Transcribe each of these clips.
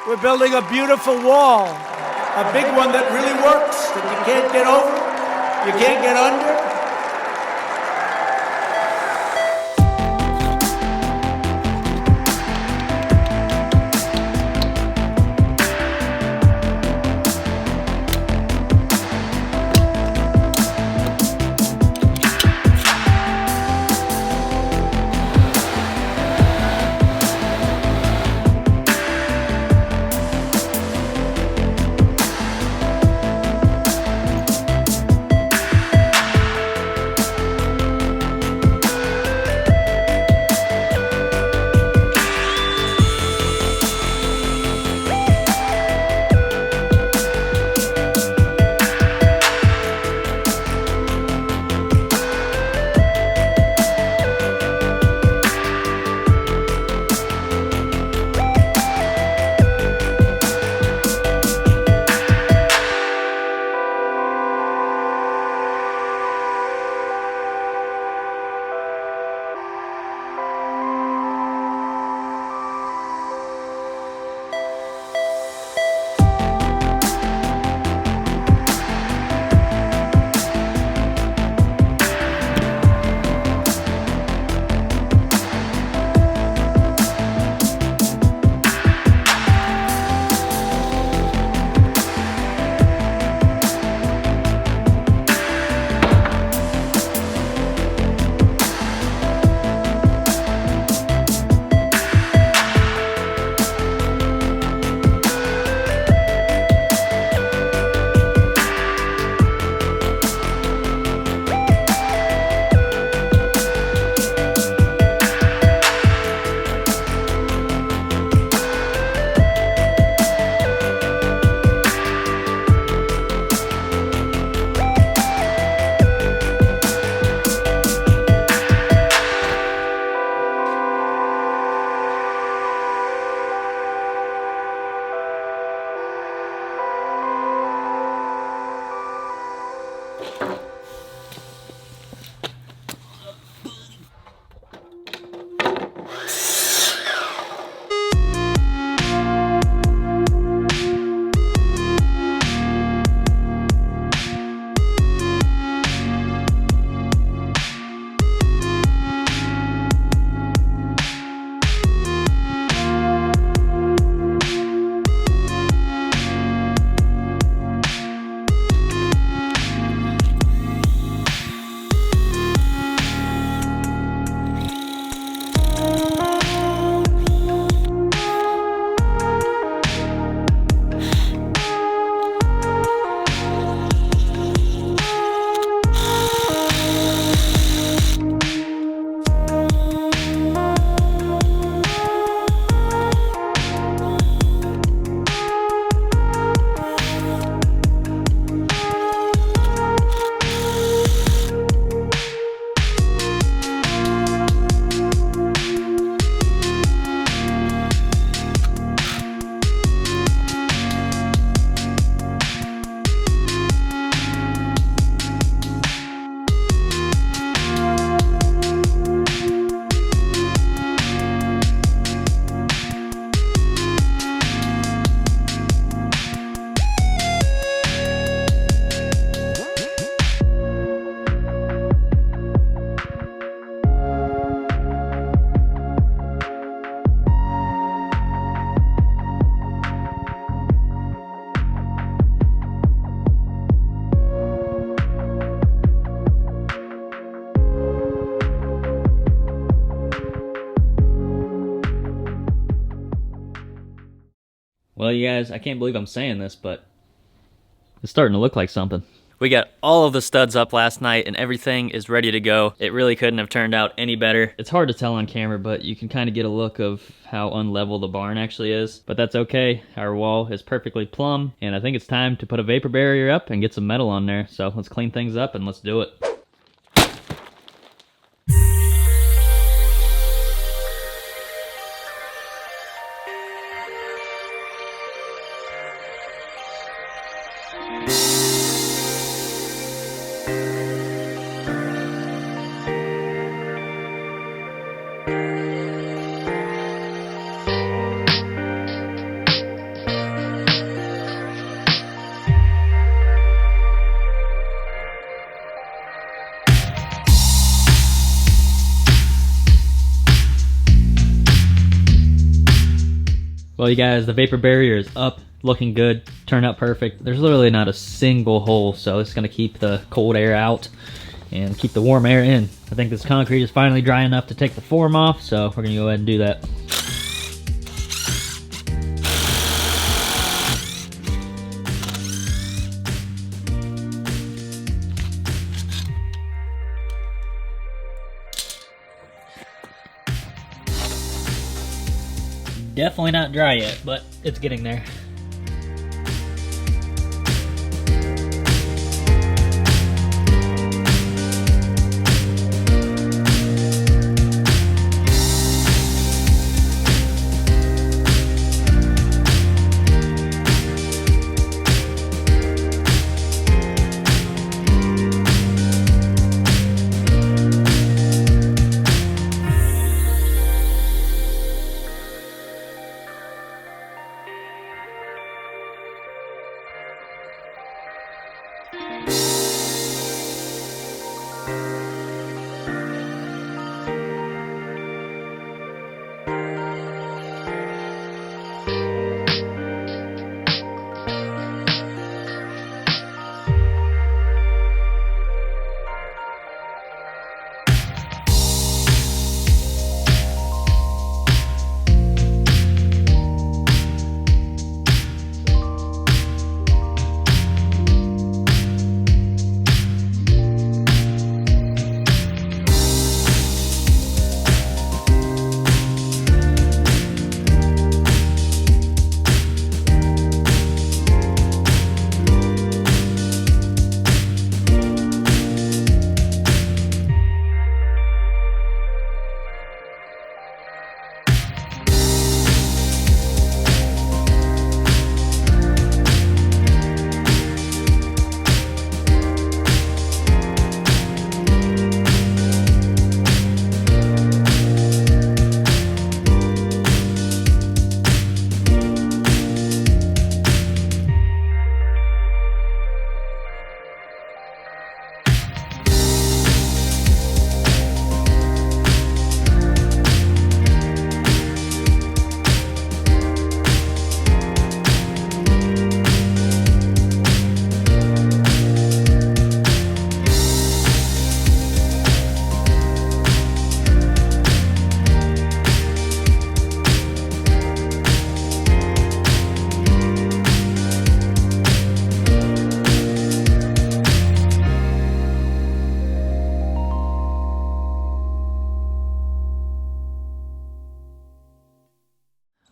We're building a beautiful wall, a big one that really works, that you can't get over, you can't get under. Well, you guys, I can't believe I'm saying this, but it's starting to look like something. We got all of the studs up last night and everything is ready to go. It really couldn't have turned out any better. It's hard to tell on camera, but you can kind of get a look of how unlevel the barn actually is. But that's okay. Our wall is perfectly plumb, and I think it's time to put a vapor barrier up and get some metal on there. So let's clean things up and let's do it. Well, you guys, the vapor barrier is up, looking good, turned out perfect. There's literally not a single hole, so it's gonna keep the cold air out and keep the warm air in. I think this concrete is finally dry enough to take the form off, so we're gonna go ahead and do that. Definitely not dry yet, but it's getting there.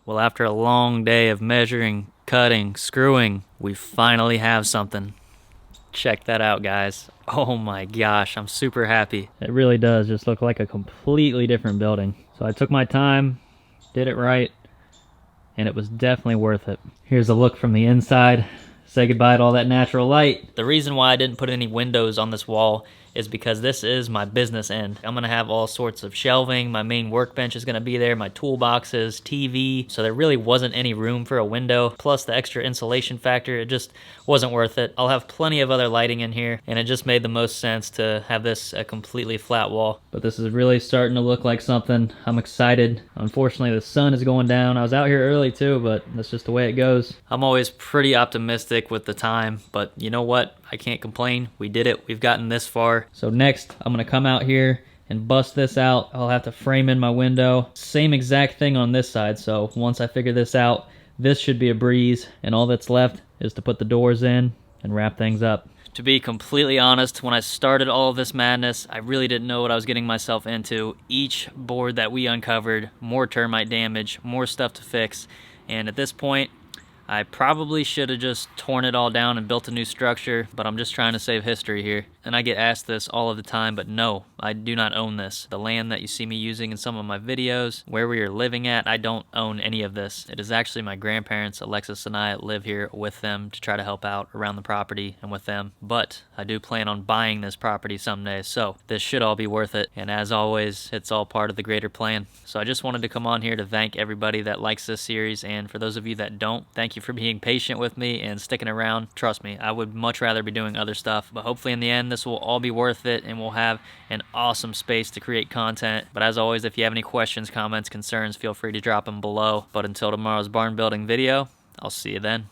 Well, after a long day of measuring, cutting, screwing, we finally have something. Check that out, guys. Oh my gosh, I'm super happy. It really does just look like a completely different building. So I took my time, did it right, and it was definitely worth it. Here's a look from the inside. Say goodbye to all that natural light. The reason why I didn't put any windows on this wall is because this is my business end. I'm gonna have all sorts of shelving, my main workbench is gonna be there, my toolboxes, TV, so there really wasn't any room for a window, plus the extra insulation factor, it just wasn't worth it. I'll have plenty of other lighting in here, and it just made the most sense to have this a completely flat wall. But this is really starting to look like something. I'm excited. Unfortunately, the sun is going down. I was out here early too, but that's just the way it goes. I'm always pretty optimistic with the time, but you know what? I can't complain. We did it. We've gotten this far. So next, I'm gonna come out here and bust this out. I'll have to frame in my window. Same exact thing on this side. So once I figure this out, this should be a breeze. And all that's left is to put the doors in and wrap things up. To be completely honest, when I started all of this madness, I really didn't know what I was getting myself into. Each board that we uncovered, more termite damage, more stuff to fix. And at this point, I probably should have just torn it all down and built a new structure, but I'm just trying to save history here. And I get asked this all of the time, but no, I do not own this. The land that you see me using in some of my videos, where we are living at, I don't own any of this. It is actually my grandparents, Alexis and I, live here with them to try to help out around the property and with them. But I do plan on buying this property someday, so this should all be worth it. And as always, it's all part of the greater plan. So I just wanted to come on here to thank everybody that likes this series, and for those of you that don't, thank you you for being patient with me and sticking around. Trust me, I would much rather be doing other stuff, but hopefully in the end this will all be worth it and we'll have an awesome space to create content. But as always, if you have any questions, comments, concerns, feel free to drop them below. But until tomorrow's barn building video, I'll see you then.